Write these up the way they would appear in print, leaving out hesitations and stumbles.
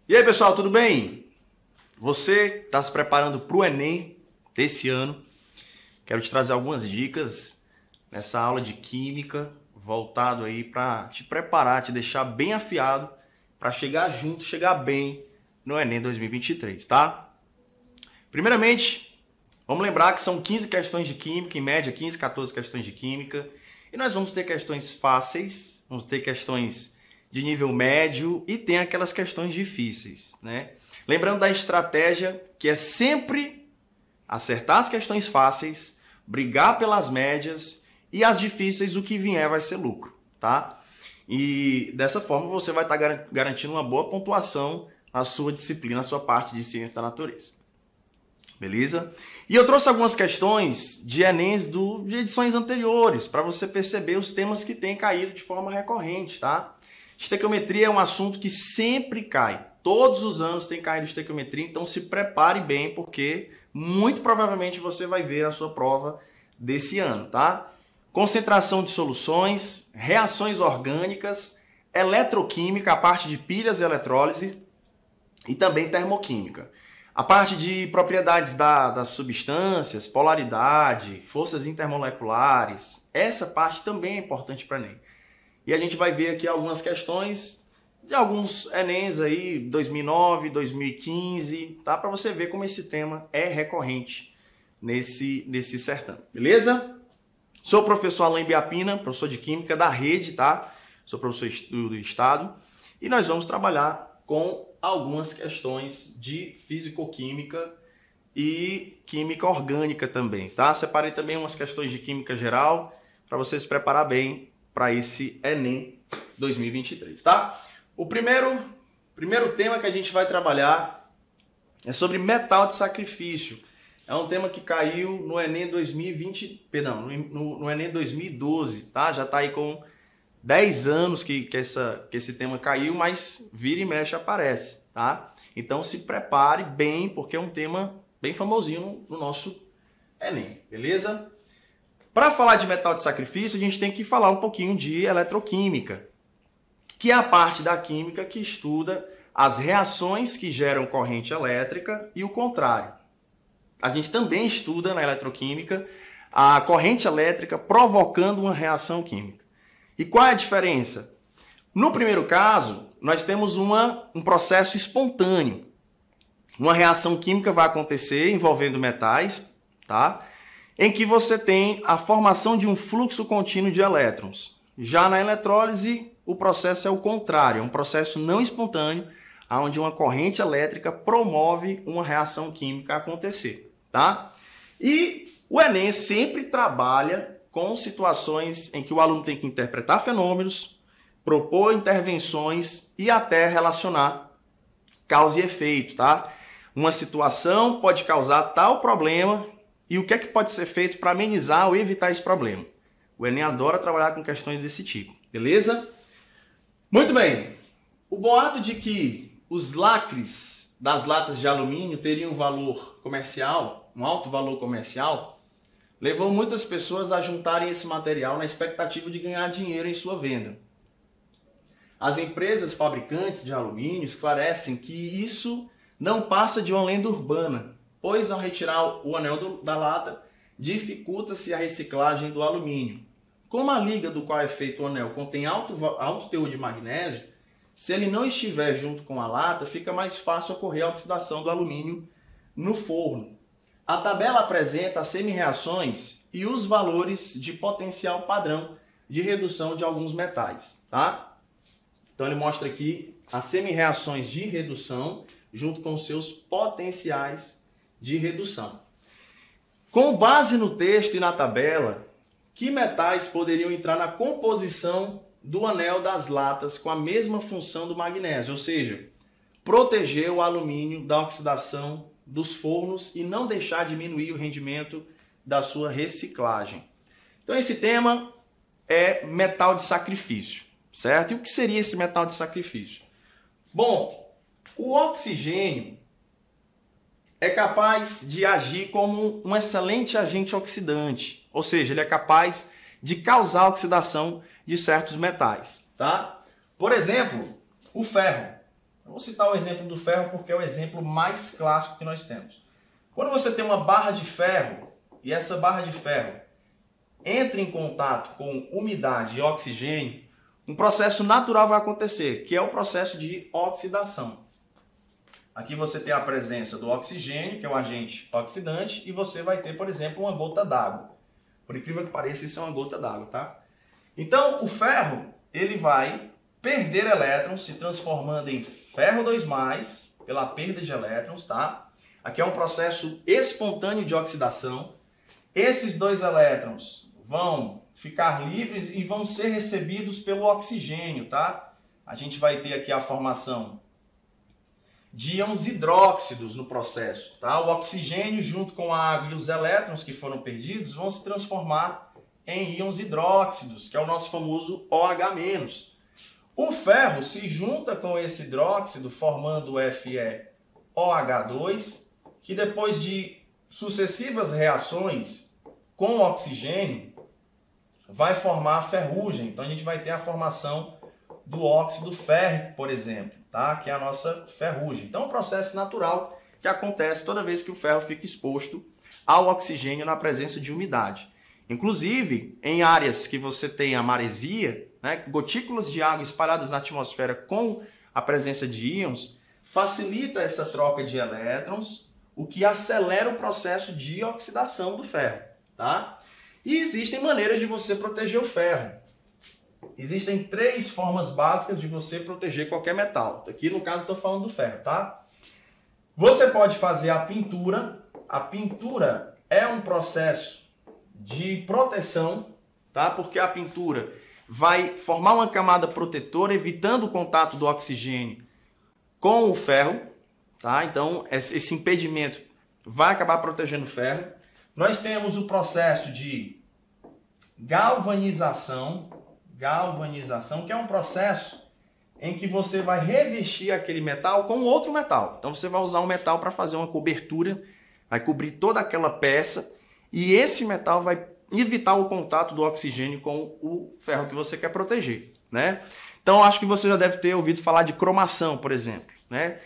E aí, pessoal, tudo bem? Você está se preparando para o Enem desse ano? Quero te trazer algumas dicas nessa aula de Química, voltado aí para te preparar, te deixar bem afiado para chegar junto, chegar bem no Enem 2023, tá? Primeiramente, vamos lembrar que são 15 questões de Química, em média 15, 14 questões de Química, e nós vamos ter questões fáceis, vamos ter questões de nível médio e tem aquelas questões difíceis, né? Lembrando da estratégia que é sempre acertar as questões fáceis, brigar pelas médias e as difíceis, o que vier vai ser lucro, tá? E dessa forma você vai estar garantindo uma boa pontuação na sua disciplina, na sua parte de ciência da natureza. Beleza? E eu trouxe algumas questões de Enems de edições anteriores, para você perceber os temas que têm caído de forma recorrente, tá? Estequiometria é um assunto que sempre cai. Todos os anos tem caído estequiometria, então se prepare bem, porque muito provavelmente você vai ver a sua prova desse ano, tá? Concentração de soluções, reações orgânicas, eletroquímica, a parte de pilhas e eletrólise, e também termoquímica. A parte de propriedades das substâncias, polaridade, forças intermoleculares, essa parte também é importante para o Enem. E a gente vai ver aqui algumas questões de alguns Enems aí, 2009, 2015, tá? Para você ver como esse tema é recorrente nesse certame, beleza? Sou o professor Alain Biapina, professor de Química da rede, tá? Sou professor do Estado e nós vamos trabalhar com algumas questões de Físico-Química e Química Orgânica também, tá? Separei também umas questões de Química Geral para você se preparar bem para esse Enem 2023, tá? O primeiro tema que a gente vai trabalhar é sobre metal de sacrifício. É um tema que caiu no Enem 2020, perdão, no Enem 2012, tá? Já tá aí com 10 anos que esse tema caiu, mas vira e mexe aparece, tá? Então se prepare bem, porque é um tema bem famosinho no nosso Enem, beleza? Para falar de metal de sacrifício, a gente tem que falar um pouquinho de eletroquímica, que é a parte da química que estuda as reações que geram corrente elétrica e o contrário. A gente também estuda na eletroquímica a corrente elétrica provocando uma reação química. E qual é a diferença? No primeiro caso, nós temos um processo espontâneo. Uma reação química vai acontecer envolvendo metais, tá? Em que você tem a formação de um fluxo contínuo de elétrons. Já na eletrólise, o processo é o contrário, é um processo não espontâneo, onde uma corrente elétrica promove uma reação química acontecer, tá? E o Enem sempre trabalha com situações em que o aluno tem que interpretar fenômenos, propor intervenções e até relacionar causa e efeito, tá? Uma situação pode causar tal problema e o que é que pode ser feito para amenizar ou evitar esse problema. O Enem adora trabalhar com questões desse tipo, beleza? Muito bem. O boato de que os lacres das latas de alumínio teriam um valor comercial, um alto valor comercial, levou muitas pessoas a juntarem esse material na expectativa de ganhar dinheiro em sua venda. As empresas fabricantes de alumínio esclarecem que isso não passa de uma lenda urbana, pois ao retirar o anel da lata, dificulta-se a reciclagem do alumínio. Como a liga do qual é feito o anel contém alto teor de magnésio, se ele não estiver junto com a lata, fica mais fácil ocorrer a oxidação do alumínio no forno. A tabela apresenta as semi-reações e os valores de potencial padrão de redução de alguns metais, tá? Então ele mostra aqui as semi-reações de redução junto com seus potenciais de redução. Com base no texto e na tabela, que metais poderiam entrar na composição do anel das latas com a mesma função do magnésio, ou seja, proteger o alumínio da oxidação dos fornos e não deixar diminuir o rendimento da sua reciclagem. Então esse tema é metal de sacrifício, certo? E o que seria esse metal de sacrifício? Bom, o oxigênio é capaz de agir como um excelente agente oxidante, ou seja, ele é capaz de causar oxidação de certos metais, tá? Por exemplo, o ferro. Eu vou citar o exemplo do ferro porque é o exemplo mais clássico que nós temos. Quando você tem uma barra de ferro e essa barra de ferro entra em contato com umidade e oxigênio, um processo natural vai acontecer, que é o processo de oxidação. Aqui você tem a presença do oxigênio, que é o agente oxidante, e você vai ter, por exemplo, uma gota d'água. Por incrível que pareça, isso é uma gota d'água, tá? Então, o ferro, ele vai perder elétrons, se transformando em ferro 2+, pela perda de elétrons, tá? Aqui é um processo espontâneo de oxidação. Esses 2 elétrons vão ficar livres e vão ser recebidos pelo oxigênio, tá? A gente vai ter aqui a formação de íons hidróxidos no processo, tá? O oxigênio junto com a água e os elétrons que foram perdidos vão se transformar em íons hidróxidos, que é o nosso famoso OH-. O ferro se junta com esse hidróxido formando o FeOH2, que depois de sucessivas reações com o oxigênio vai formar a ferrugem. Então a gente vai ter a formação do óxido férrico, por exemplo, tá? Que é a nossa ferrugem. Então é um processo natural que acontece toda vez que o ferro fica exposto ao oxigênio na presença de umidade. Inclusive, em áreas que você tem a maresia, né, gotículas de água espalhadas na atmosfera com a presença de íons, facilita essa troca de elétrons, o que acelera o processo de oxidação do ferro, tá? E existem maneiras de você proteger o ferro. Existem 3 formas básicas de você proteger qualquer metal. Aqui, no caso, estou falando do ferro, tá? Você pode fazer a pintura. A pintura é um processo de proteção, tá? Porque a pintura vai formar uma camada protetora, evitando o contato do oxigênio com o ferro, tá? Então, esse impedimento vai acabar protegendo o ferro. Nós temos o processo de galvanização, que é um processo em que você vai revestir aquele metal com outro metal. Então você vai usar um metal para fazer uma cobertura, vai cobrir toda aquela peça e esse metal vai evitar o contato do oxigênio com o ferro que você quer proteger, né? Então acho que você já deve ter ouvido falar de cromação, por exemplo, né?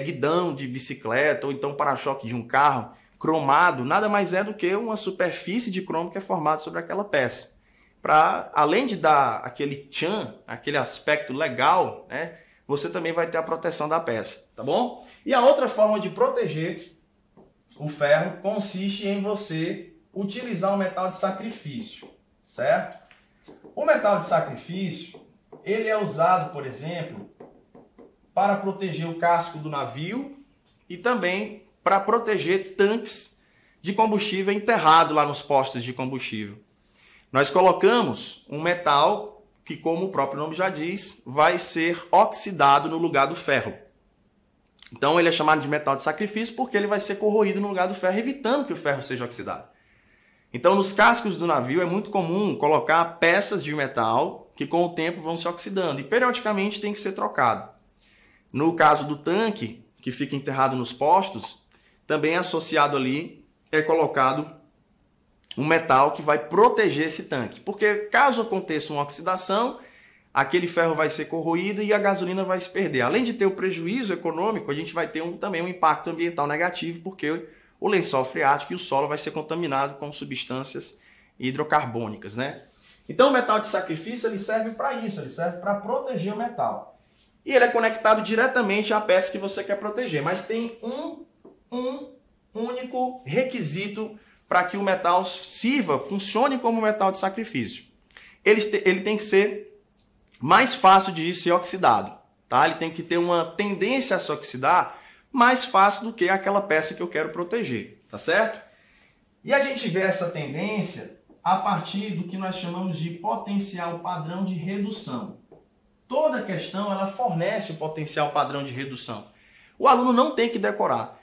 Guidão de bicicleta ou então para-choque de um carro cromado nada mais é do que uma superfície de cromo que é formada sobre aquela peça. Para, além de dar aquele tchan, aquele aspecto legal, né, você também vai ter a proteção da peça, tá bom? E a outra forma de proteger o ferro consiste em você utilizar um metal de sacrifício, certo? O metal de sacrifício, ele é usado, por exemplo, para proteger o casco do navio e também para proteger tanques de combustível enterrado lá nos postos de combustível. Nós colocamos um metal que, como o próprio nome já diz, vai ser oxidado no lugar do ferro. Então ele é chamado de metal de sacrifício porque ele vai ser corroído no lugar do ferro, evitando que o ferro seja oxidado. Então nos cascos do navio é muito comum colocar peças de metal que com o tempo vão se oxidando e periodicamente tem que ser trocado. No caso do tanque, que fica enterrado nos postos, também associado ali é colocado um metal que vai proteger esse tanque. Porque caso aconteça uma oxidação, aquele ferro vai ser corroído e a gasolina vai se perder. Além de ter o prejuízo econômico, a gente vai ter também um impacto ambiental negativo, porque o lençol freático e o solo vai ser contaminado com substâncias hidrocarbônicas, né? Então o metal de sacrifício ele serve para isso, ele serve para proteger o metal. E ele é conectado diretamente à peça que você quer proteger, mas tem um único requisito para que o metal sirva, funcione como metal de sacrifício. Ele tem que ser mais fácil de ser oxidado, tá? Ele tem que ter uma tendência a se oxidar mais fácil do que aquela peça que eu quero proteger, tá certo? E a gente vê essa tendência a partir do que nós chamamos de potencial padrão de redução. Toda questão ela fornece o potencial padrão de redução. O aluno não tem que decorar.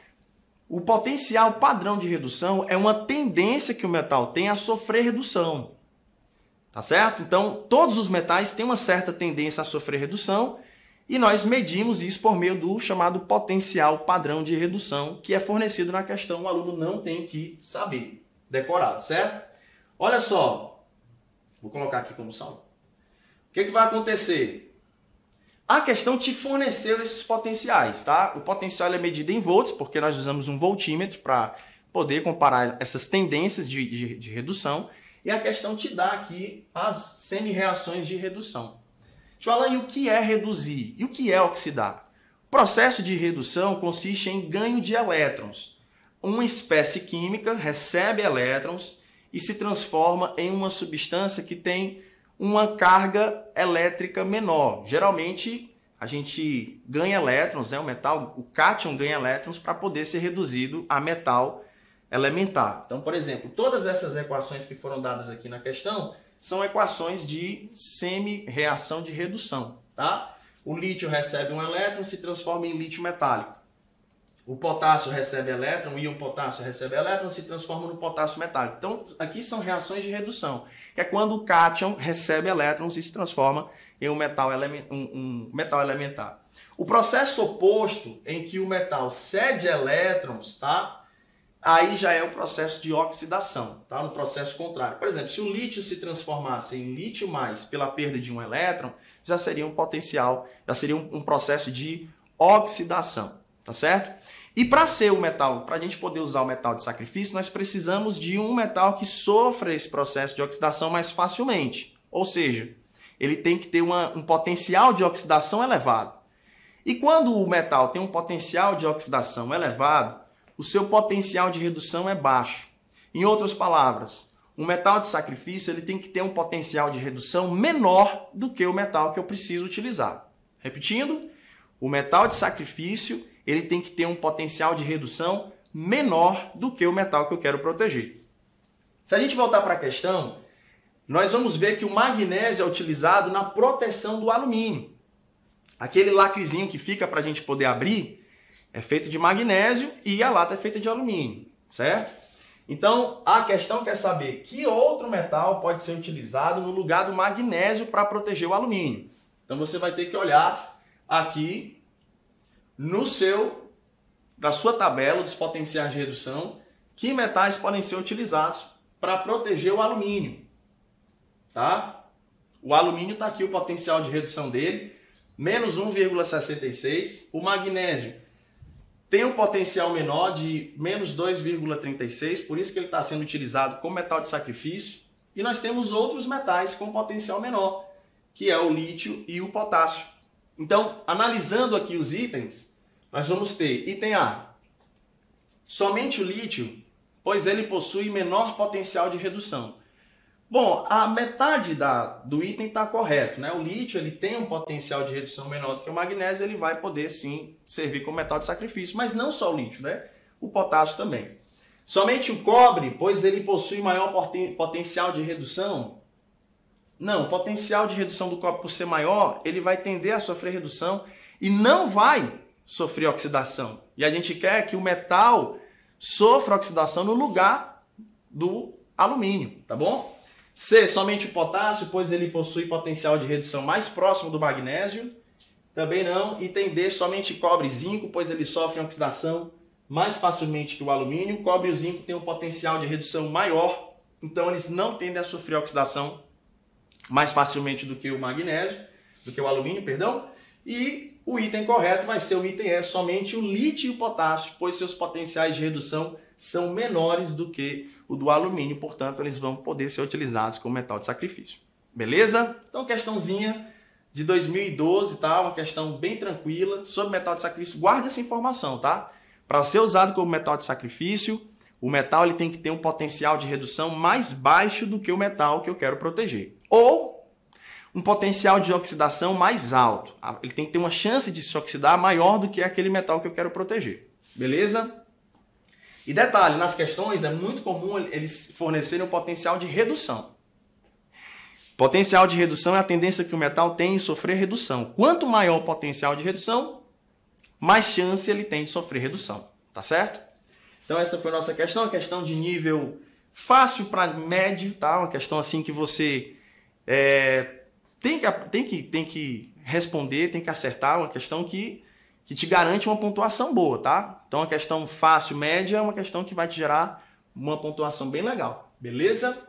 O potencial padrão de redução é uma tendência que o metal tem a sofrer redução. Tá certo? Então, todos os metais têm uma certa tendência a sofrer redução e nós medimos isso por meio do chamado potencial padrão de redução, que é fornecido na questão, o aluno não tem que saber, decorado, certo? Olha só, vou colocar aqui como saldo. O que vai acontecer? A questão te forneceu esses potenciais, tá? O potencial é medido em volts, porque nós usamos um voltímetro para poder comparar essas tendências de redução. E a questão te dá aqui as semi-reações de redução. Deixa eu falar aí o que é reduzir e o que é oxidar. O processo de redução consiste em ganho de elétrons. Uma espécie química recebe elétrons e se transforma em uma substância que tem uma carga elétrica menor. Geralmente, a gente ganha elétrons, né? O metal, o cátion ganha elétrons para poder ser reduzido a metal elementar. Então, por exemplo, todas essas equações que foram dadas aqui na questão são equações de semi-reação de redução, tá? O lítio recebe um elétron e se transforma em lítio metálico. O potássio recebe elétron, o íon potássio recebe elétron e se transforma no potássio metálico. Então, aqui são reações de redução, que é quando o cátion recebe elétrons e se transforma em um metal elementar. O processo oposto, em que o metal cede elétrons, tá? Aí já é o processo de oxidação, tá? No processo contrário. Por exemplo, se o lítio se transformasse em lítio mais pela perda de um elétron, já seria um potencial, já seria um processo de oxidação, tá certo? E para ser o metal, para a gente poder usar o metal de sacrifício, nós precisamos de um metal que sofra esse processo de oxidação mais facilmente. Ou seja, ele tem que ter um potencial de oxidação elevado. E quando o metal tem um potencial de oxidação elevado, o seu potencial de redução é baixo. Em outras palavras, um metal de sacrifício ele tem que ter um potencial de redução menor do que o metal que eu preciso utilizar. Repetindo, o metal de sacrifício ele tem que ter um potencial de redução menor do que o metal que eu quero proteger. Se a gente voltar para a questão, nós vamos ver que o magnésio é utilizado na proteção do alumínio. Aquele lacrezinho que fica para a gente poder abrir é feito de magnésio e a lata é feita de alumínio, certo? Então, a questão quer saber que outro metal pode ser utilizado no lugar do magnésio para proteger o alumínio. Então, você vai ter que olhar aqui na sua tabela dos potenciais de redução, que metais podem ser utilizados para proteger o alumínio, tá? O alumínio está aqui, o potencial de redução dele, menos 1,66. O magnésio tem um potencial menor de menos 2,36, por isso que ele está sendo utilizado como metal de sacrifício. E nós temos outros metais com potencial menor, que é o lítio e o potássio. Então, analisando aqui os itens, nós vamos ter item A, somente o lítio, pois ele possui menor potencial de redução. Bom, a metade do item está correto, né? O lítio ele tem um potencial de redução menor do que o magnésio, ele vai poder sim servir como metal de sacrifício, mas não só o lítio, né? O potássio também. Somente o cobre, pois ele possui maior potencial de redução. Não, o potencial de redução do cobre por ser maior, ele vai tender a sofrer redução e não vai sofrer oxidação. E a gente quer que o metal sofra oxidação no lugar do alumínio, tá bom? C, somente o potássio, pois ele possui potencial de redução mais próximo do magnésio. Também não. Item D, somente cobre e zinco, pois eles sofrem oxidação mais facilmente que o alumínio. Cobre e o zinco têm um potencial de redução maior, então eles não tendem a sofrer oxidação mais facilmente do que o magnésio, do que o alumínio, perdão. E o item correto vai ser o item E, somente o lítio e o potássio, pois seus potenciais de redução são menores do que o do alumínio, portanto, eles vão poder ser utilizados como metal de sacrifício. Beleza? Então, questãozinha de 2012, tá? Uma questão bem tranquila sobre metal de sacrifício. Guarde essa informação, tá? Para ser usado como metal de sacrifício, o metal ele tem que ter um potencial de redução mais baixo do que o metal que eu quero proteger. Ou um potencial de oxidação mais alto. Ele tem que ter uma chance de se oxidar maior do que aquele metal que eu quero proteger. Beleza? E detalhe, nas questões é muito comum eles fornecerem um potencial de redução. Potencial de redução é a tendência que o metal tem em sofrer redução. Quanto maior o potencial de redução, mais chance ele tem de sofrer redução. Tá certo? Então essa foi a nossa questão, uma questão de nível fácil para médio, tá? Uma questão assim que você tem que responder, tem que acertar, uma questão que te garante uma pontuação boa, tá? Então, a questão fácil, média, é uma questão que vai te gerar uma pontuação bem legal, beleza?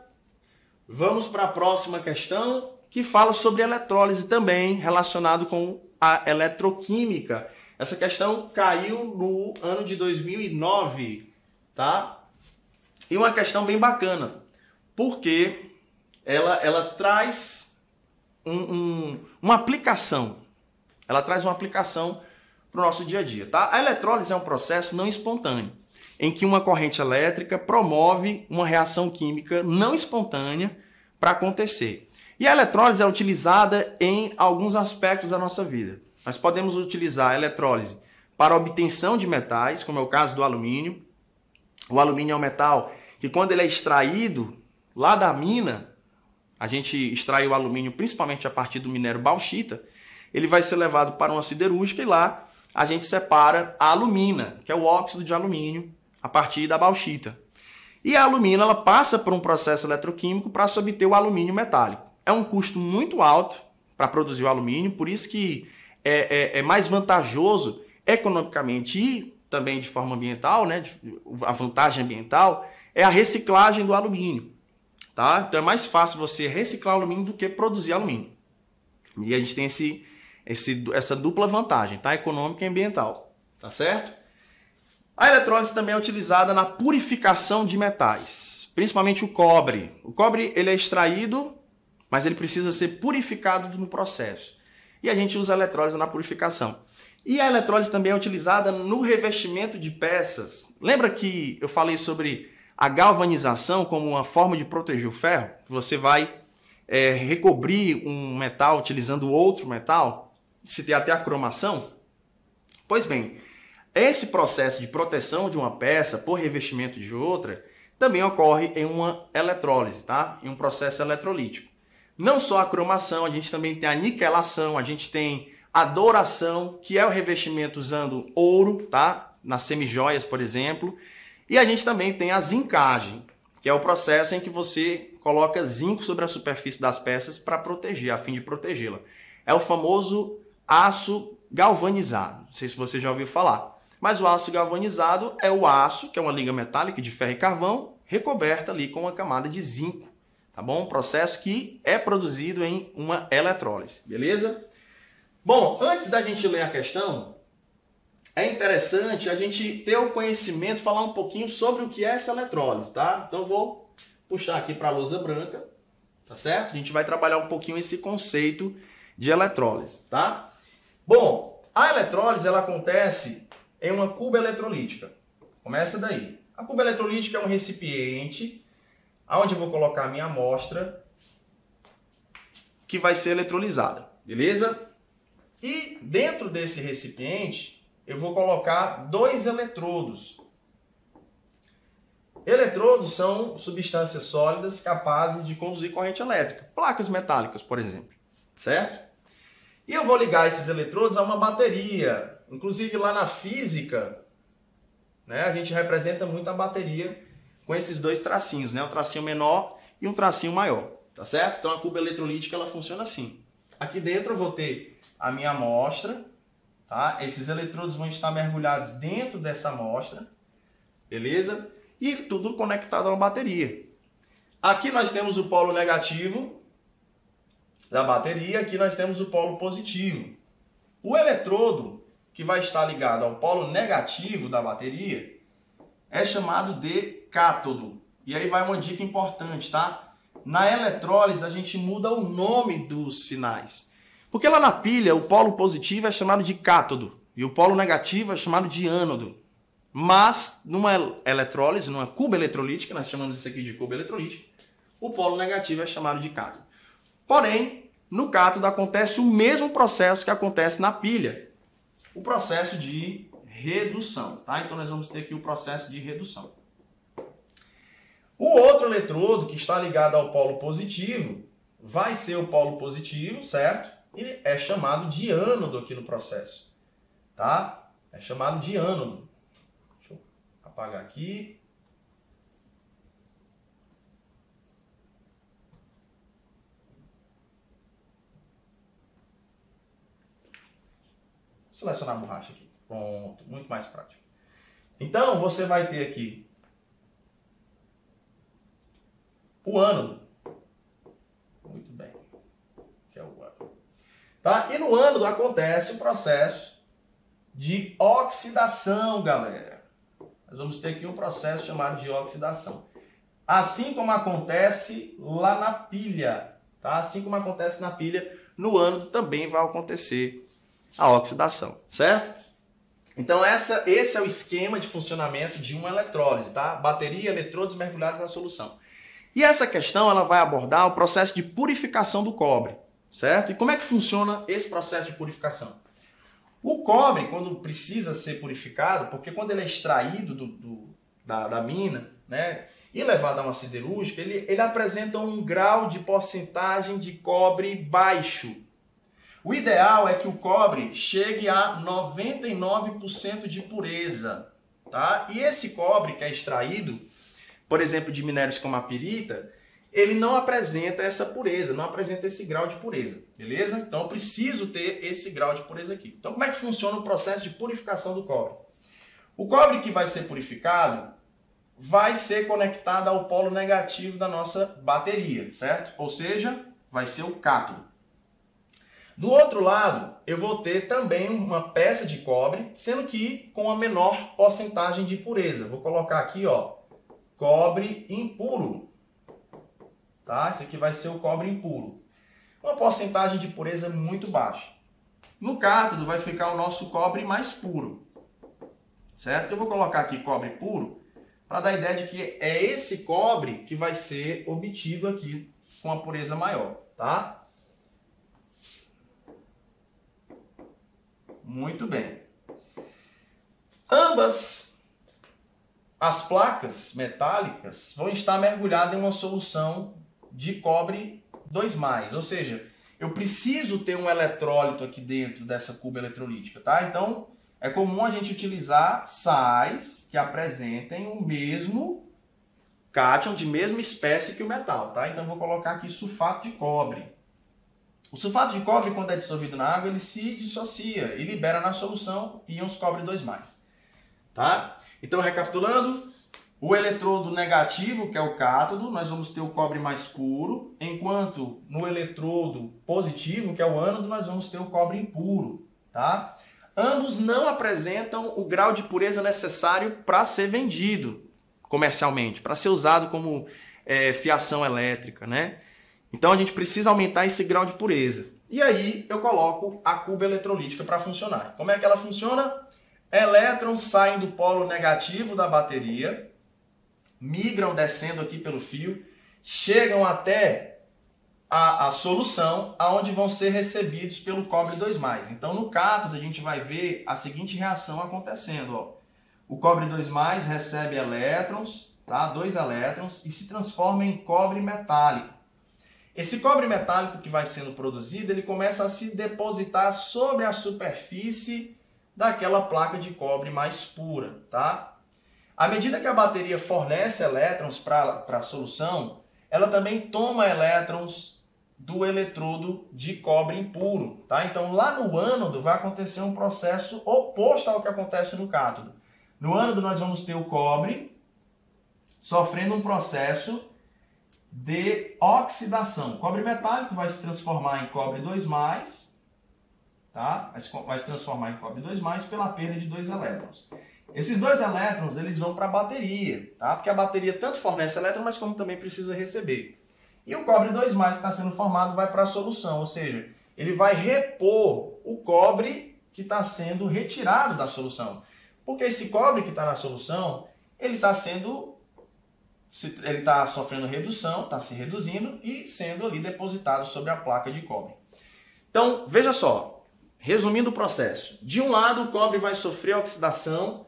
Vamos para a próxima questão, que fala sobre eletrólise também, relacionado com a eletroquímica. Essa questão caiu no ano de 2009, tá? E uma questão bem bacana, porque ela traz uma aplicação. Ela traz uma aplicação para o nosso dia a dia, tá? A eletrólise é um processo não espontâneo, em que uma corrente elétrica promove uma reação química não espontânea para acontecer. E a eletrólise é utilizada em alguns aspectos da nossa vida. Nós podemos utilizar a eletrólise para a obtenção de metais, como é o caso do alumínio. O alumínio é um metal que, quando ele é extraído lá da mina, a gente extrai o alumínio principalmente a partir do minério bauxita, ele vai ser levado para uma siderúrgica e lá a gente separa a alumina, que é o óxido de alumínio, a partir da bauxita. E a alumina ela passa por um processo eletroquímico para se obter o alumínio metálico. É um custo muito alto para produzir o alumínio, por isso que é mais vantajoso economicamente e também de forma ambiental, né? A vantagem ambiental é a reciclagem do alumínio. Tá? Então é mais fácil você reciclar alumínio do que produzir alumínio. E a gente tem essa dupla vantagem, tá? Econômica e ambiental. Tá certo? A eletrólise também é utilizada na purificação de metais, principalmente o cobre. O cobre ele é extraído, mas ele precisa ser purificado no processo. E a gente usa a eletrólise na purificação. E a eletrólise também é utilizada no revestimento de peças. Lembra que eu falei sobre a galvanização como uma forma de proteger o ferro? Você vai recobrir um metal utilizando outro metal? Se tem até a cromação? Pois bem, esse processo de proteção de uma peça por revestimento de outra também ocorre em uma eletrólise, tá? Em um processo eletrolítico. Não só a cromação, a gente também tem a niquelação, a gente tem a douração, que é o revestimento usando ouro, tá? Nas semijoias, por exemplo. E a gente também tem a zincagem, que é o processo em que você coloca zinco sobre a superfície das peças para proteger, a fim de protegê-la. É o famoso aço galvanizado. Não sei se você já ouviu falar. Mas o aço galvanizado é o aço, que é uma liga metálica de ferro e carvão, recoberta ali com uma camada de zinco. Tá bom? Um processo que é produzido em uma eletrólise. Beleza? Bom, antes da gente ler a questão, é interessante a gente ter o conhecimento, falar um pouquinho sobre o que é essa eletrólise, tá? Então eu vou puxar aqui para a lousa branca, tá certo? A gente vai trabalhar um pouquinho esse conceito de eletrólise, tá? Bom, a eletrólise ela acontece em uma cuba eletrolítica. Começa daí. A cuba eletrolítica é um recipiente onde eu vou colocar a minha amostra que vai ser eletrolizada, beleza? E dentro desse recipiente eu vou colocar 2 eletrodos. Eletrodos são substâncias sólidas capazes de conduzir corrente elétrica, placas metálicas, por exemplo, certo? E eu vou ligar esses eletrodos a uma bateria. Inclusive lá na física, né, a gente representa muito a bateria com esses 2 tracinhos, né, um tracinho menor e um tracinho maior, tá certo? Então a cuba eletrolítica ela funciona assim. Aqui dentro eu vou ter a minha amostra, tá? Esses eletrodos vão estar mergulhados dentro dessa amostra, beleza? E tudo conectado a uma bateria. Aqui nós temos o polo negativo da bateria, aqui nós temos o polo positivo. O eletrodo que vai estar ligado ao polo negativo da bateria é chamado de cátodo. E aí vai uma dica importante, tá? Na eletrólise a gente muda o nome dos sinais. Porque lá na pilha o polo positivo é chamado de cátodo e o polo negativo é chamado de ânodo. Mas numa eletrólise, numa cuba eletrolítica, nós chamamos isso aqui de cuba eletrolítica, o polo negativo é chamado de cátodo. Porém, no cátodo acontece o mesmo processo que acontece na pilha, o processo de redução, tá? Então nós vamos ter aqui o processo de redução. O outro eletrodo que está ligado ao polo positivo vai ser o polo positivo, certo? E é chamado de ânodo aqui no processo, tá? É chamado de ânodo. Deixa eu apagar aqui. Vou selecionar a borracha aqui. Pronto, muito mais prático. Então, você vai ter aqui o ânodo. Muito bem. Que é o ânodo. Tá? E no ânodo acontece o processo de oxidação, galera. Nós vamos ter aqui um processo chamado de oxidação. Assim como acontece lá na pilha, tá? Assim como acontece na pilha, no ânodo também vai acontecer a oxidação, certo? Então esse é o esquema de funcionamento de uma eletrólise, tá? Bateria, eletrodos mergulhados na solução. E essa questão ela vai abordar o processo de purificação do cobre, certo? E como é que funciona esse processo de purificação? O cobre, quando precisa ser purificado, porque quando ele é extraído da mina, né, e levado a uma siderúrgica, ele apresenta um grau de porcentagem de cobre baixo. O ideal é que o cobre chegue a 99% de pureza, tá? E esse cobre que é extraído, por exemplo, de minérios como a pirita, ele não apresenta essa pureza, não apresenta esse grau de pureza, beleza? Então eu preciso ter esse grau de pureza aqui. Então como é que funciona o processo de purificação do cobre? O cobre que vai ser purificado vai ser conectado ao polo negativo da nossa bateria, certo? Ou seja, vai ser o cátodo. Do outro lado, eu vou ter também uma peça de cobre, sendo que com a menor porcentagem de pureza. Vou colocar aqui, ó, cobre impuro. Tá? Esse aqui vai ser o cobre impuro. Uma porcentagem de pureza muito baixa. No cátodo vai ficar o nosso cobre mais puro. Certo? Eu vou colocar aqui cobre puro para dar a ideia de que é esse cobre que vai ser obtido aqui com a pureza maior. Tá? Muito bem. Ambas as placas metálicas vão estar mergulhadas em uma solução de cobre 2+, ou seja, eu preciso ter um eletrólito aqui dentro dessa cuba eletrolítica, tá? Então, é comum a gente utilizar sais que apresentem o mesmo cátion de mesma espécie que o metal, tá? Então, eu vou colocar aqui sulfato de cobre. O sulfato de cobre, quando é dissolvido na água, ele se dissocia e libera na solução íons cobre 2+, tá? Então, recapitulando, o eletrodo negativo, que é o cátodo, nós vamos ter o cobre mais puro, enquanto no eletrodo positivo, que é o ânodo, nós vamos ter o cobre impuro, tá? Ambos não apresentam o grau de pureza necessário para ser vendido comercialmente, para ser usado como fiação elétrica, né? Então a gente precisa aumentar esse grau de pureza. E aí eu coloco a cuba eletrolítica para funcionar. Como é que ela funciona? Elétrons saem do polo negativo da bateria, migram descendo aqui pelo fio, chegam até a solução, aonde vão ser recebidos pelo cobre 2+. Então, no cátodo, a gente vai ver a seguinte reação acontecendo. Ó. O cobre 2+ recebe elétrons, tá? 2 elétrons, e se transforma em cobre metálico. Esse cobre metálico que vai sendo produzido, ele começa a se depositar sobre a superfície daquela placa de cobre mais pura, tá? À medida que a bateria fornece elétrons para a solução, ela também toma elétrons do eletrodo de cobre impuro, tá? Então lá no ânodo vai acontecer um processo oposto ao que acontece no cátodo. No ânodo nós vamos ter o cobre sofrendo um processo de oxidação. O cobre metálico vai se transformar em cobre 2+, tá? Vai se transformar em cobre 2+ pela perda de 2 elétrons. Esses 2 elétrons, eles vão para a bateria, tá? Porque a bateria tanto fornece elétrons, mas como também precisa receber. E o cobre 2+ que está sendo formado vai para a solução, ou seja, ele vai repor o cobre que está sendo retirado da solução. Porque esse cobre que está na solução, ele está sofrendo redução, está se reduzindo e sendo ali depositado sobre a placa de cobre. Então, veja só, resumindo o processo. De um lado, o cobre vai sofrer oxidação,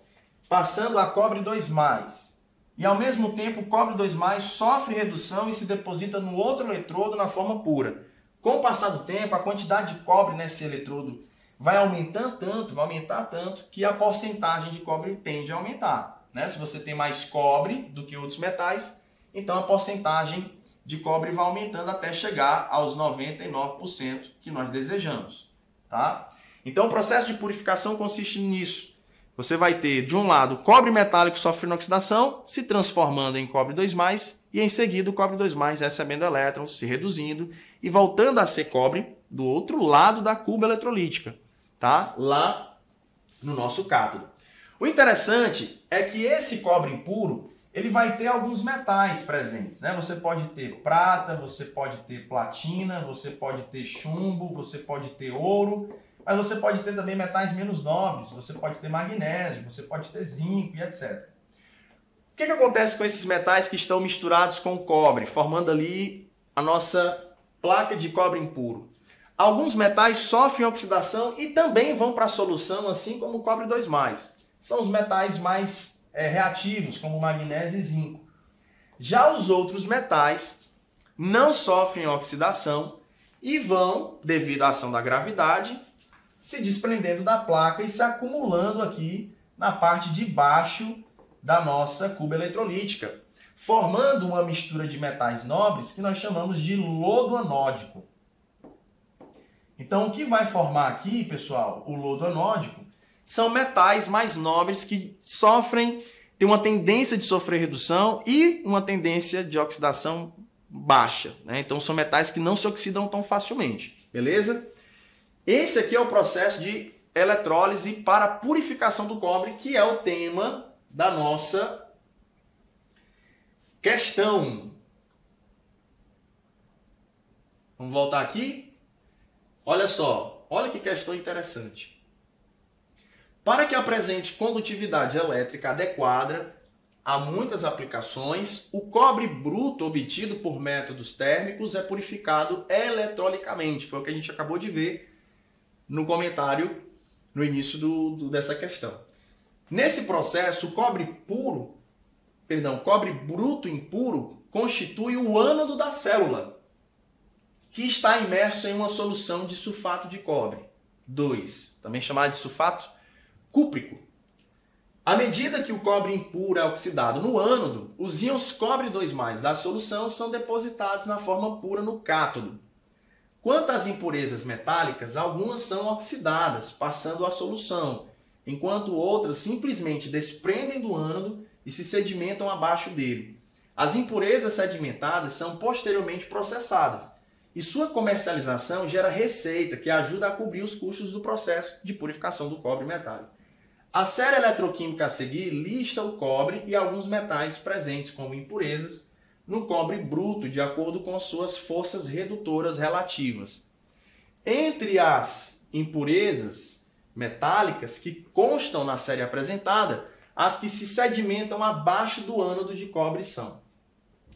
passando a cobre 2+. E ao mesmo tempo, o cobre 2+ sofre redução e se deposita no outro eletrodo na forma pura. Com o passar do tempo, a quantidade de cobre nesse eletrodo vai aumentar tanto, que a porcentagem de cobre tende a aumentar, né? Se você tem mais cobre do que outros metais, então a porcentagem de cobre vai aumentando até chegar aos 99% que nós desejamos, tá? Então o processo de purificação consiste nisso. Você vai ter, de um lado, cobre metálico sofrendo oxidação, se transformando em cobre 2+, e em seguida o cobre 2+ recebendo elétrons, se reduzindo e voltando a ser cobre do outro lado da cuba eletrolítica, tá? Lá no nosso cátodo. O interessante é que esse cobre impuro, ele vai ter alguns metais presentes, né? Você pode ter prata, você pode ter platina, você pode ter chumbo, você pode ter ouro, mas você pode ter também metais menos nobres, você pode ter magnésio, você pode ter zinco e etc. O que acontece com esses metais que estão misturados com o cobre, formando ali a nossa placa de cobre impuro? Alguns metais sofrem oxidação e também vão para a solução, assim como o cobre 2+. São os metais mais reativos, como magnésio e zinco. Já os outros metais não sofrem oxidação e vão, devido à ação da gravidade, se desprendendo da placa e se acumulando aqui na parte de baixo da nossa cuba eletrolítica, formando uma mistura de metais nobres que nós chamamos de lodo anódico. Então, o que vai formar aqui, pessoal, o lodo anódico, são metais mais nobres que têm uma tendência de sofrer redução e uma tendência de oxidação baixa, né? Então, são metais que não se oxidam tão facilmente, beleza? Esse aqui é o processo de eletrólise para a purificação do cobre, que é o tema da nossa questão. Vamos voltar aqui? Olha só, olha que questão interessante. Para que apresente condutividade elétrica adequada a muitas aplicações, o cobre bruto obtido por métodos térmicos é purificado eletrolicamente. Foi o que a gente acabou de ver no comentário no início dessa questão. Nesse processo, o cobre bruto impuro constitui o ânodo da célula, que está imerso em uma solução de sulfato de cobre 2, também chamado de sulfato cúprico. À medida que o cobre impuro é oxidado no ânodo, os íons cobre 2+ da solução são depositados na forma pura no cátodo. Quanto às impurezas metálicas, algumas são oxidadas, passando à solução, enquanto outras simplesmente desprendem do ânodo e se sedimentam abaixo dele. As impurezas sedimentadas são posteriormente processadas, e sua comercialização gera receita que ajuda a cobrir os custos do processo de purificação do cobre metálico. A série eletroquímica a seguir lista o cobre e alguns metais presentes como impurezas no cobre bruto, de acordo com suas forças redutoras relativas. Entre as impurezas metálicas que constam na série apresentada, as que se sedimentam abaixo do ânodo de cobre são,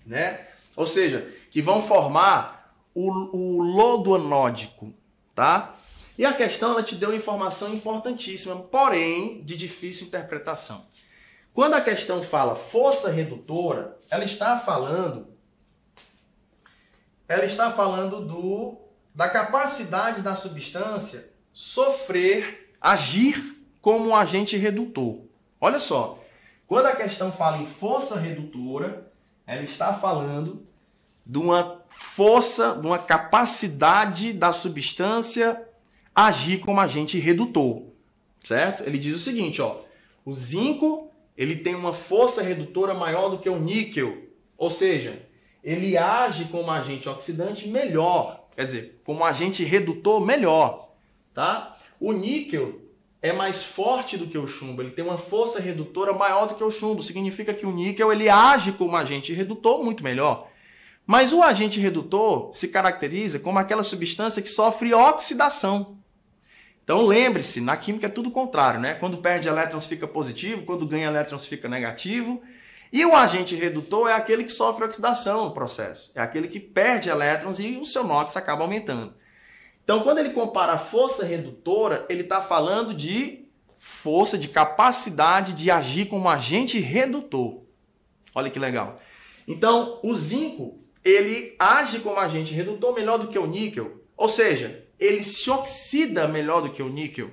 né? Ou seja, que vão formar o lodo anódico, tá? E a questão, ela te deu uma informação importantíssima, porém de difícil interpretação. Quando a questão fala força redutora, ela está falando da capacidade da substância agir como um agente redutor. Olha só, quando a questão fala em força redutora, ela está falando de uma força, de uma capacidade da substância agir como agente redutor, certo? Ele diz o seguinte, ó, o zinco, ele tem uma força redutora maior do que o níquel, ou seja, ele age como agente oxidante melhor, quer dizer, como agente redutor melhor, tá? O níquel é mais forte do que o chumbo, ele tem uma força redutora maior do que o chumbo, significa que o níquel ele age como agente redutor muito melhor. Mas o agente redutor se caracteriza como aquela substância que sofre oxidação. Então lembre-se, na química é tudo o contrário, né? Quando perde elétrons fica positivo, quando ganha elétrons fica negativo. E o agente redutor é aquele que sofre oxidação no processo. É aquele que perde elétrons e o seu NOx acaba aumentando. Então quando ele compara a força redutora, ele está falando de força, de capacidade de agir como agente redutor. Olha que legal. Então o zinco, ele age como agente redutor melhor do que o níquel, ou seja, ele se oxida melhor do que o níquel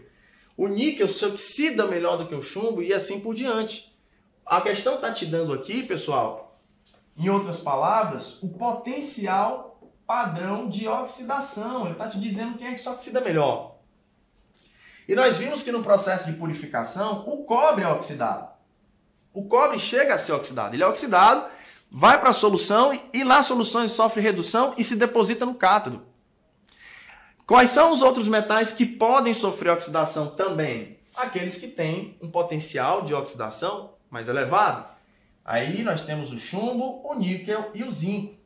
se oxida melhor do que o chumbo e assim por diante. A questão está te dando aqui, pessoal, em outras palavras, o potencial padrão de oxidação. Ele está te dizendo quem é que se oxida melhor. E nós vimos que no processo de purificação, o cobre é oxidado. O cobre chega a ser oxidado. Ele é oxidado, vai para a solução e lá a solução sofre redução e se deposita no cátodo. Quais são os outros metais que podem sofrer oxidação também? Aqueles que têm um potencial de oxidação mais elevado. Aí nós temos o chumbo, o níquel e o zinco.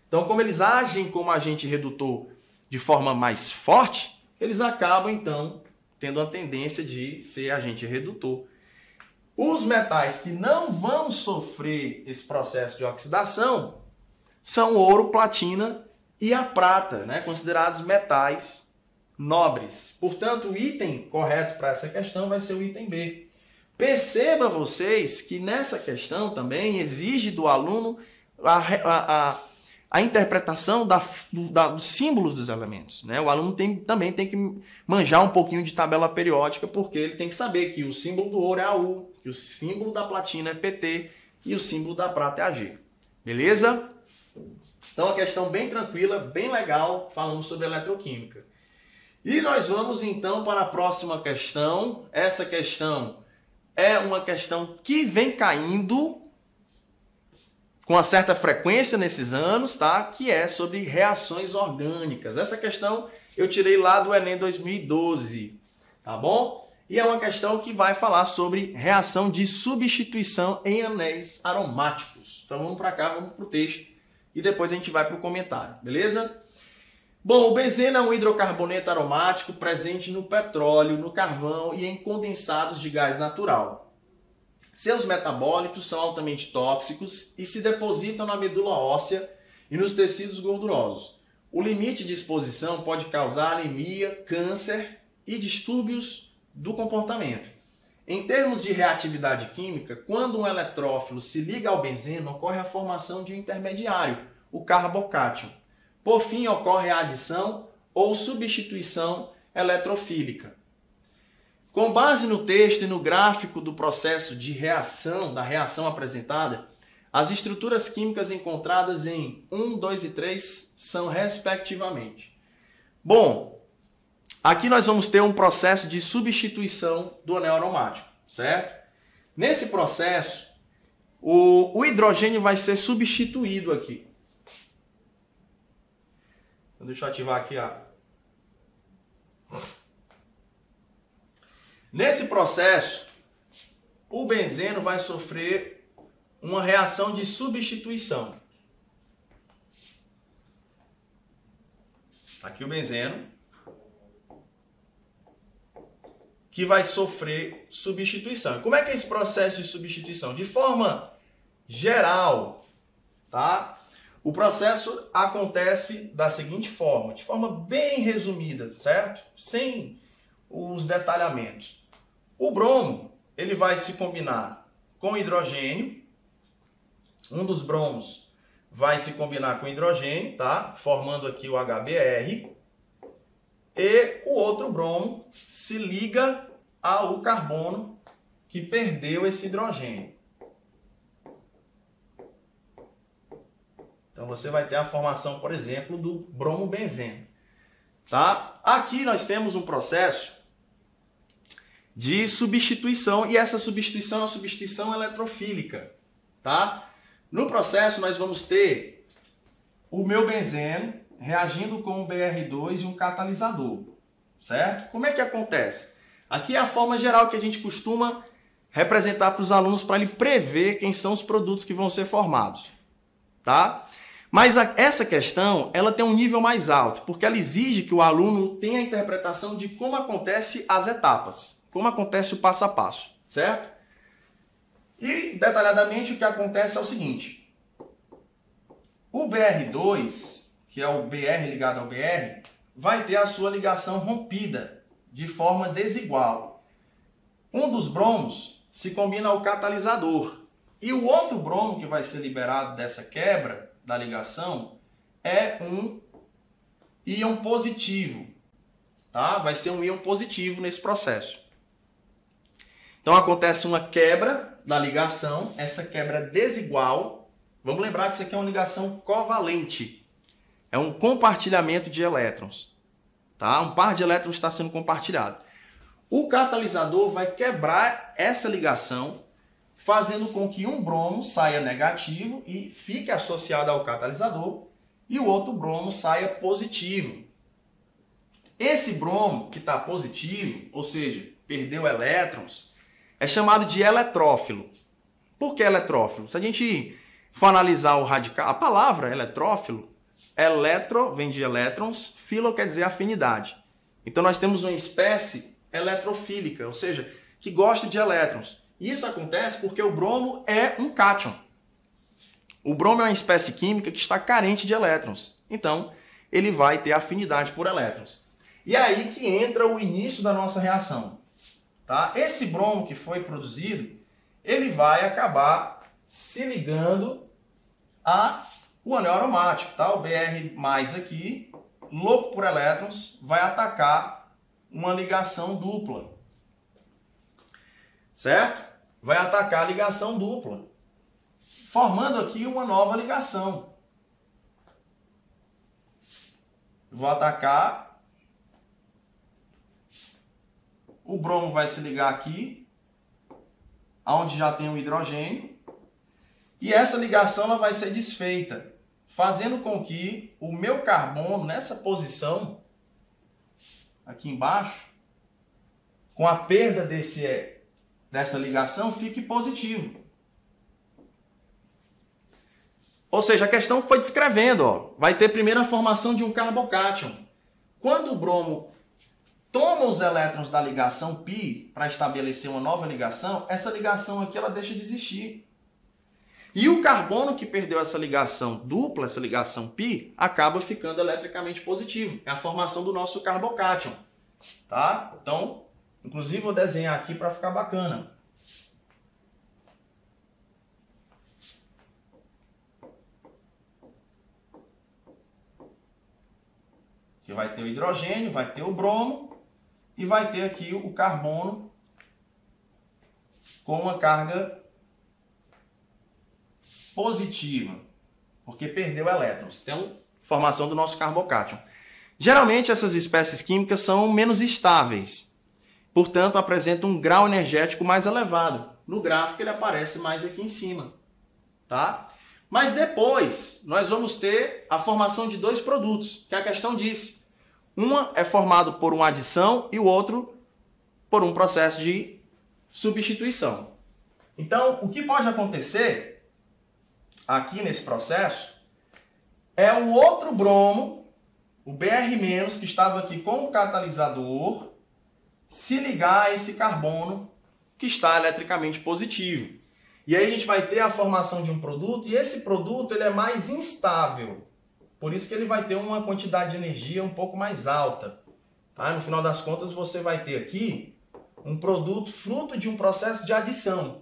Então, como eles agem como agente redutor de forma mais forte, eles acabam, então, tendo a tendência de ser agente redutor. Os metais que não vão sofrer esse processo de oxidação são o ouro, platina e a prata, né? Considerados metais nobres. Portanto, o item correto para essa questão vai ser o item B. Perceba vocês que nessa questão também exige do aluno a interpretação dos símbolos dos elementos, né? O aluno também tem que manjar um pouquinho de tabela periódica, porque ele tem que saber que o símbolo do ouro é AU, que o símbolo da platina é PT e o símbolo da prata é AG. Beleza? Então, uma questão bem tranquila, bem legal, falando sobre eletroquímica. E nós vamos então para a próxima questão. Essa questão é uma questão que vem caindo com uma certa frequência nesses anos, tá? Que é sobre reações orgânicas. Essa questão eu tirei lá do Enem 2012, tá bom? E é uma questão que vai falar sobre reação de substituição em anéis aromáticos. Então vamos para cá, vamos para o texto e depois a gente vai para o comentário, beleza? Bom, o benzeno é um hidrocarboneto aromático presente no petróleo, no carvão e em condensados de gás natural. Seus metabólitos são altamente tóxicos e se depositam na medula óssea e nos tecidos gordurosos. O limite de exposição pode causar anemia, câncer e distúrbios do comportamento. Em termos de reatividade química, quando um eletrófilo se liga ao benzeno, ocorre a formação de um intermediário, o carbocátion. Por fim, ocorre a adição ou substituição eletrofílica. Com base no texto e no gráfico do processo de reação, da reação apresentada, as estruturas químicas encontradas em 1, 2 e 3 são respectivamente. Bom, aqui nós vamos ter um processo de substituição do anel aromático, certo? Nesse processo, o hidrogênio vai ser substituído aqui. Então, deixa eu ativar aqui, ó. Nesse processo, o benzeno vai sofrer uma reação de substituição. Aqui o benzeno, que vai sofrer substituição. Como é que é esse processo de substituição? De forma geral, tá? O processo acontece da seguinte forma, de forma bem resumida, certo? Sem os detalhamentos. O bromo, ele vai se combinar com hidrogênio. Um dos bromos vai se combinar com hidrogênio, tá? Formando aqui o HBr. E o outro bromo se liga ao carbono que perdeu esse hidrogênio. Então você vai ter a formação, por exemplo, do bromobenzeno, tá? Aqui nós temos um processo de substituição, e essa substituição é uma substituição eletrofílica, tá? No processo nós vamos ter o meu benzeno reagindo com um BR2 e um catalisador, certo? Como é que acontece? Aqui é a forma geral que a gente costuma representar para os alunos para ele prever quem são os produtos que vão ser formados, tá? Mas essa questão, ela tem um nível mais alto, porque ela exige que o aluno tenha a interpretação de como acontece as etapas, como acontece o passo a passo, certo? E, detalhadamente, o que acontece é o seguinte. O BR2, que é o BR ligado ao BR, vai ter a sua ligação rompida de forma desigual. Um dos bromos se combina ao catalisador. E o outro bromo que vai ser liberado dessa quebra da ligação é um íon positivo. Tá? Vai ser um íon positivo nesse processo. Então acontece uma quebra da ligação, essa quebra desigual. Vamos lembrar que isso aqui é uma ligação covalente. É um compartilhamento de elétrons. Tá? Um par de elétrons está sendo compartilhado. O catalisador vai quebrar essa ligação, fazendo com que um bromo saia negativo e fique associado ao catalisador, e o outro bromo saia positivo. Esse bromo que está positivo, ou seja, perdeu elétrons, é chamado de eletrófilo. Por que eletrófilo? Se a gente for analisar o radical, a palavra eletrófilo, eletro vem de elétrons, filo quer dizer afinidade. Então nós temos uma espécie eletrofílica, ou seja, que gosta de elétrons. Isso acontece porque o bromo é um cátion. O bromo é uma espécie química que está carente de elétrons. Então, ele vai ter afinidade por elétrons. E é aí que entra o início da nossa reação. Tá? Esse bromo que foi produzido, ele vai acabar se ligando ao anel aromático. Tá? O Br+ aqui, louco por elétrons, vai atacar uma ligação dupla. Certo? Vai atacar a ligação dupla, formando aqui uma nova ligação. Vou atacar, o bromo vai se ligar aqui, onde já tem o hidrogênio, e essa ligação ela vai ser desfeita, fazendo com que o meu carbono, nessa posição, aqui embaixo, com a perda dessa ligação, fique positivo. Ou seja, a questão foi descrevendo, ó, vai ter primeiro a formação de um carbocátion. Quando o bromo toma os elétrons da ligação π para estabelecer uma nova ligação, essa ligação aqui ela deixa de existir. E o carbono que perdeu essa ligação dupla, essa ligação π, acaba ficando eletricamente positivo. É a formação do nosso carbocátion. Tá? Então, inclusive vou desenhar aqui para ficar bacana. Que vai ter o hidrogênio, vai ter o bromo e vai ter aqui o carbono com uma carga positiva, porque perdeu elétrons. Então, formação do nosso carbocátion. Geralmente essas espécies químicas são menos estáveis, portanto apresentam um grau energético mais elevado. No gráfico ele aparece mais aqui em cima, tá? Mas depois nós vamos ter a formação de dois produtos, que a questão disse. Uma é formado por uma adição e o outro por um processo de substituição. Então, o que pode acontecer aqui nesse processo é o outro bromo, o Br- que estava aqui com o catalisador, se ligar a esse carbono que está eletricamente positivo. E aí a gente vai ter a formação de um produto, e esse produto ele é mais instável. Por isso que ele vai ter uma quantidade de energia um pouco mais alta. Tá? No final das contas, você vai ter aqui um produto fruto de um processo de adição.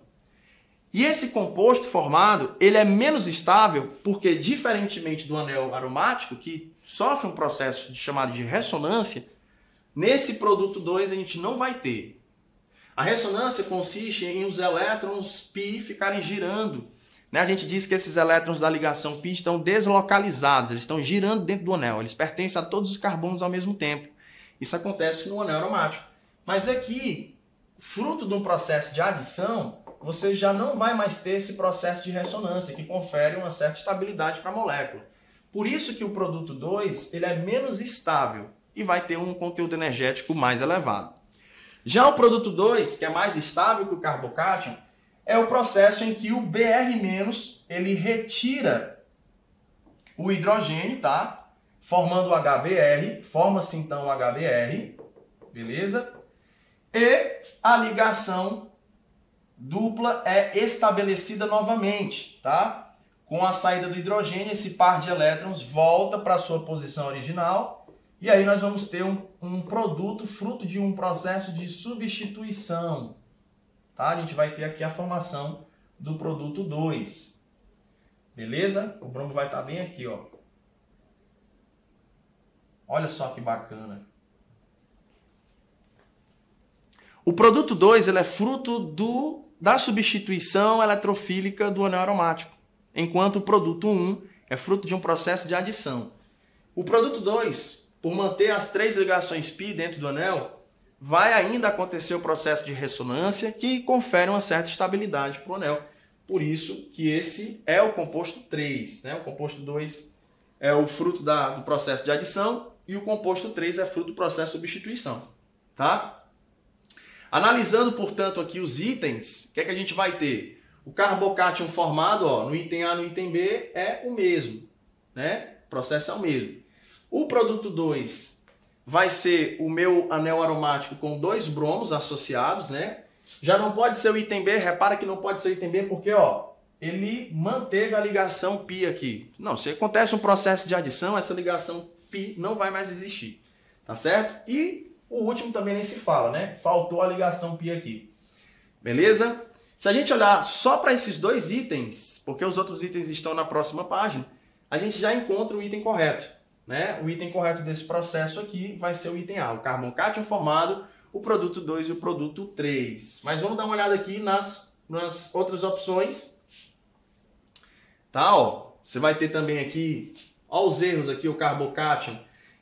E esse composto formado, ele é menos estável porque, diferentemente do anel aromático, que sofre um processo chamado de ressonância, nesse produto 2 a gente não vai ter. A ressonância consiste em os elétrons π ficarem girando. A gente diz que esses elétrons da ligação π estão deslocalizados, eles estão girando dentro do anel, eles pertencem a todos os carbonos ao mesmo tempo. Isso acontece no anel aromático. Mas aqui, fruto de um processo de adição, você já não vai mais ter esse processo de ressonância, que confere uma certa estabilidade para a molécula. Por isso que o produto 2 ele é menos estável e vai ter um conteúdo energético mais elevado. Já o produto 2, que é mais estável que o carbocátion, é o processo em que o Br- ele retira o hidrogênio, tá? Formando o HBr, forma-se então o HBr, beleza? E a ligação dupla é estabelecida novamente, tá? Com a saída do hidrogênio, esse par de elétrons volta para a sua posição original, e aí nós vamos ter um produto fruto de um processo de substituição. Tá? A gente vai ter aqui a formação do produto 2. Beleza? O bromo vai estar bem aqui, ó. Olha só que bacana. O produto 2 ele é fruto da substituição eletrofílica do anel aromático, enquanto o produto 1 é fruto de um processo de adição. O produto 2, por manter as 3 ligações π dentro do anel, vai ainda acontecer o processo de ressonância que confere uma certa estabilidade para o anel. Por isso que esse é o composto 3. Né? O composto 2 é o fruto do processo de adição e o composto 3 é fruto do processo de substituição, tá? Analisando, portanto, aqui os itens, o que é que a gente vai ter? O carbocátion formado, ó, no item A e no item B é o mesmo, né? O processo é o mesmo. O produto 2 vai ser o meu anel aromático com 2 bromos associados, né? Já não pode ser o item B, repara que não pode ser o item B porque, ó, ele manteve a ligação pi aqui. Não, se acontece um processo de adição, essa ligação pi não vai mais existir, tá certo? E o último também nem se fala, né? Faltou a ligação pi aqui. Beleza? Se a gente olhar só para esses 2 itens, porque os outros itens estão na próxima página, a gente já encontra o item correto, né? O item correto desse processo aqui vai ser o item A, o carbocátion formado, o produto 2 e o produto 3. Mas vamos dar uma olhada aqui nas outras opções. Tá, ó. Você vai ter também aqui, ó, os erros aqui, o carbocátion.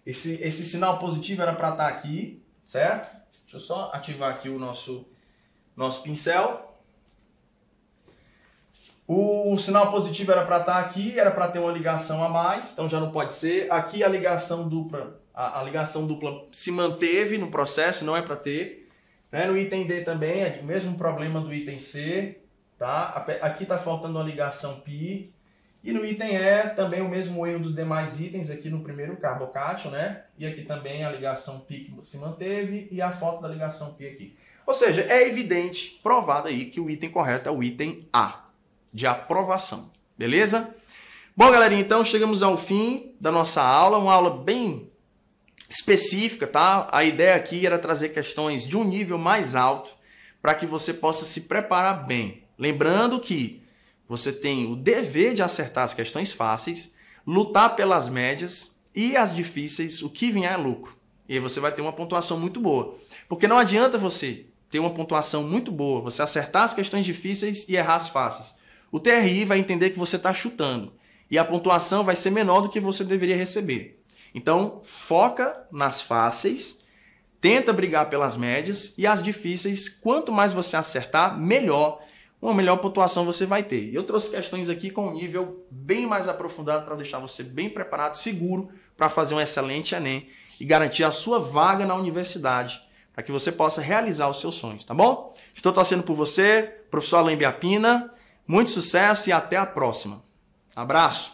Esse sinal positivo era para estar aqui, certo? Deixa eu só ativar aqui o nosso pincel. O sinal positivo era para estar aqui, era para ter uma ligação a mais, então já não pode ser. Aqui a ligação dupla, a ligação dupla se manteve no processo, não é para ter. Né? No item D também, é o mesmo problema do item C. Tá? Aqui está faltando uma ligação pi. E no item E, também o mesmo erro dos demais itens, aqui no primeiro, carbocátion, né? E aqui também a ligação pi que se manteve e a falta da ligação pi aqui. Ou seja, é evidente, provado aí, que o item correto é o item A, de aprovação. Beleza? Bom, galerinha, então chegamos ao fim da nossa aula, uma aula bem específica, tá? A ideia aqui era trazer questões de um nível mais alto para que você possa se preparar bem. Lembrando que você tem o dever de acertar as questões fáceis, lutar pelas médias e as difíceis, o que vier é lucro. E aí você vai ter uma pontuação muito boa. Porque não adianta você ter uma pontuação muito boa, você acertar as questões difíceis e errar as fáceis. O TRI vai entender que você está chutando e a pontuação vai ser menor do que você deveria receber. Então, foca nas fáceis, tenta brigar pelas médias e as difíceis, quanto mais você acertar, melhor. Uma melhor pontuação você vai ter. Eu trouxe questões aqui com um nível bem mais aprofundado para deixar você bem preparado, seguro, para fazer um excelente Enem e garantir a sua vaga na universidade, para que você possa realizar os seus sonhos, tá bom? Estou torcendo por você, professor Alain Biapina. Muito sucesso e até a próxima. Abraço!